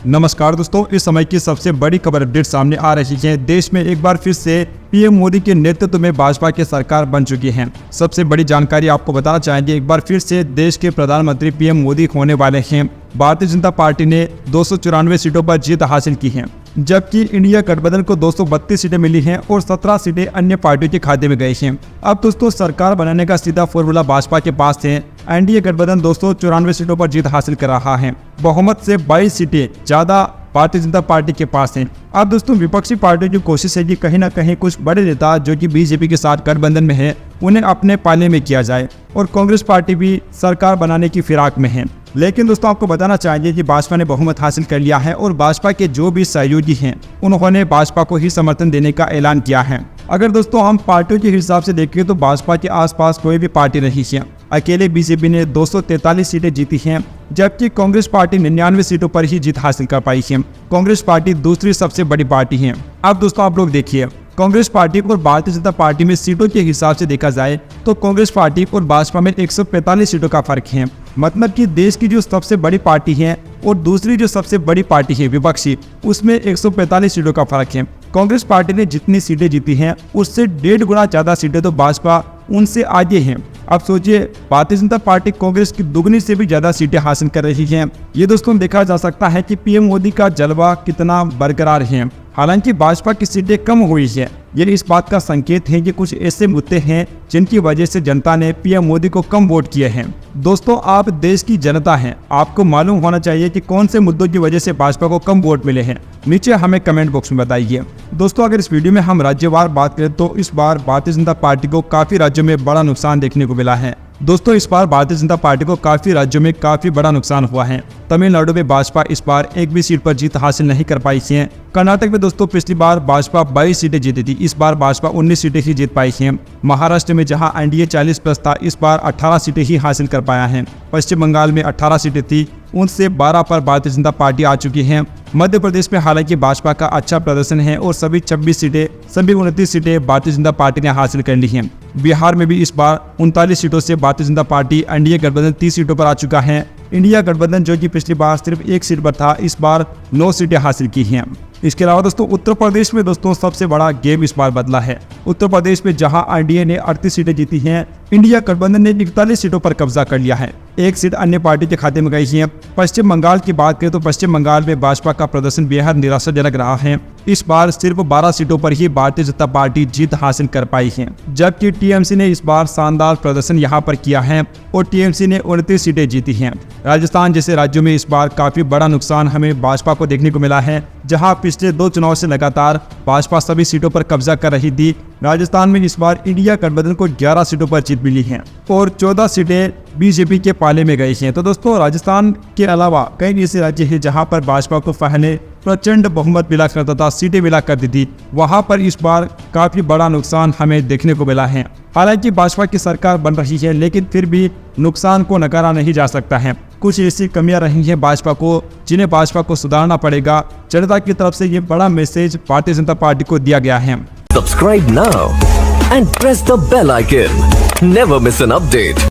नमस्कार दोस्तों, इस समय की सबसे बड़ी खबर अपडेट सामने आ रही है। देश में एक बार फिर से पीएम मोदी के नेतृत्व में भाजपा की सरकार बन चुकी है। सबसे बड़ी जानकारी आपको बताना चाहेंगे, एक बार फिर से देश के प्रधानमंत्री पीएम मोदी होने वाले हैं। भारतीय जनता पार्टी ने 294 सीटों पर जीत हासिल की है, जबकि इंडिया गठबंधन को 232 सीटें मिली हैं और 17 सीटें अन्य पार्टियों के खाते में गई हैं। अब दोस्तों सरकार बनाने का सीधा फॉर्मूला भाजपा के पास है। एनडीए गठबंधन 294 सीटों पर जीत हासिल कर रहा है। बहुमत से 22 सीटें ज्यादा भारतीय जनता पार्टी के पास हैं। अब दोस्तों विपक्षी पार्टियों की कोशिश है कि कहीं ना कहीं कुछ बड़े नेता जो कि बीजेपी के साथ गठबंधन में है उन्हें अपने पाले में किया जाए, और कांग्रेस पार्टी भी सरकार बनाने की फिराक में है। लेकिन दोस्तों आपको बताना चाहिए कि भाजपा ने बहुमत हासिल कर लिया है और भाजपा के जो भी सहयोगी हैं उन्होंने भाजपा को ही समर्थन देने का ऐलान किया है। अगर दोस्तों हम पार्टियों के हिसाब से देखें तो भाजपा के आसपास कोई भी पार्टी नहीं है। अकेले बीजेपी ने 243 सीटें जीती हैं, जबकि कांग्रेस पार्टी 99 सीटों पर ही जीत हासिल कर पाई है। कांग्रेस पार्टी दूसरी सबसे बड़ी पार्टी है। अब दोस्तों आप लोग देखिए, कांग्रेस पार्टी और भारतीय जनता पार्टी में सीटों के हिसाब से देखा जाए तो कांग्रेस पार्टी और भाजपा में 145 सीटों का फर्क है। मतलब कि देश की जो सबसे बड़ी पार्टी है और दूसरी जो सबसे बड़ी पार्टी है विपक्षी, उसमें 145 सीटों का फर्क है। कांग्रेस पार्टी ने जितनी सीटें जीती हैं उससे 1.5 गुना ज्यादा सीटें तो भाजपा उनसे आगे हैं। अब सोचिए, भारतीय जनता पार्टी कांग्रेस की दुगनी से भी ज्यादा सीटें हासिल कर रही है। ये दोस्तों देखा जा सकता है कि पीएम मोदी का जलवा कितना बरकरार है। हालांकि भाजपा की सीटें कम हुई है, ये इस बात का संकेत है कि कुछ ऐसे मुद्दे हैं जिनकी वजह से जनता ने पीएम मोदी को कम वोट किए हैं। दोस्तों आप देश की जनता हैं, आपको मालूम होना चाहिए कि कौन से मुद्दों की वजह से भाजपा को कम वोट मिले हैं। नीचे हमें कमेंट बॉक्स में बताइए। दोस्तों अगर इस वीडियो में हम राज्यवार बात करें तो इस बार भारतीय जनता पार्टी को काफी राज्यों में बड़ा नुकसान देखने को मिला है। दोस्तों इस बार भारतीय जनता पार्टी को काफी राज्यों में काफी बड़ा नुकसान हुआ है। तमिलनाडु में भाजपा इस बार एक भी सीट पर जीत हासिल नहीं कर पाई है। कर्नाटक में दोस्तों पिछली बार भाजपा 22 सीटें जीती थी, इस बार भाजपा 19 सीटें ही जीत पाई है। महाराष्ट्र में जहां एनडीए 40+ था, इस बार 18 सीटें ही हासिल कर पाया है। पश्चिम बंगाल में 18 सीटें थी, उनसे 12 पर भारतीय जनता पार्टी आ चुकी है। मध्य प्रदेश में हालांकि भाजपा का अच्छा प्रदर्शन है और सभी 29 सीटें भारतीय जनता पार्टी ने हासिल कर ली हैं। बिहार में भी इस बार 39 सीटों से भारतीय जनता पार्टी एनडीए गठबंधन 30 सीटों पर आ चुका है। इंडिया गठबंधन जो कि पिछली बार सिर्फ 1 सीट पर था, इस बार 9 सीटें हासिल की हैं। इसके अलावा दोस्तों उत्तर प्रदेश में दोस्तों सबसे बड़ा गेम इस बार बदला है। उत्तर प्रदेश में जहां एनडीए ने 38 सीटें जीती हैं, इंडिया गठबंधन ने 41 सीटों पर कब्जा कर लिया है। 1 सीट अन्य पार्टी के खाते में गई है। पश्चिम बंगाल की बात करें तो पश्चिम बंगाल में भाजपा का प्रदर्शन बेहद निराशाजनक रहा है। इस बार सिर्फ 12 सीटों पर ही भारतीय जनता पार्टी जीत हासिल कर पाई है, जबकि टीएमसी ने इस बार शानदार प्रदर्शन यहां पर किया है और टीएमसी ने 29 सीटें जीती हैं। राजस्थान जैसे राज्यों में इस बार काफी बड़ा नुकसान हमें भाजपा को देखने को मिला है, जहां पिछले 2 चुनाव से लगातार भाजपा सभी सीटों पर कब्जा कर रही थी। राजस्थान में इस बार इंडिया गठबंधन को 11 सीटों पर जीत मिली है और 14 सीटें बीजेपी के पाले में गई हैं। तो दोस्तों राजस्थान के अलावा कई ऐसे राज्य हैं जहां पर भाजपा को पहले प्रचंड बहुमत मिला करता था, सीटें मिला करती थी, वहां पर इस बार काफी बड़ा नुकसान हमें देखने को मिला है। हालांकि भाजपा की सरकार बन रही है, लेकिन फिर भी नुकसान को नकारा नहीं जा सकता है। कुछ ऐसी कमियां रही हैं भाजपा को जिन्हें भाजपा को सुधारना पड़ेगा। जनता की तरफ से ये बड़ा मैसेज भारतीय जनता पार्टी को दिया गया है। Subscribe now and press the bell icon. Never miss an update.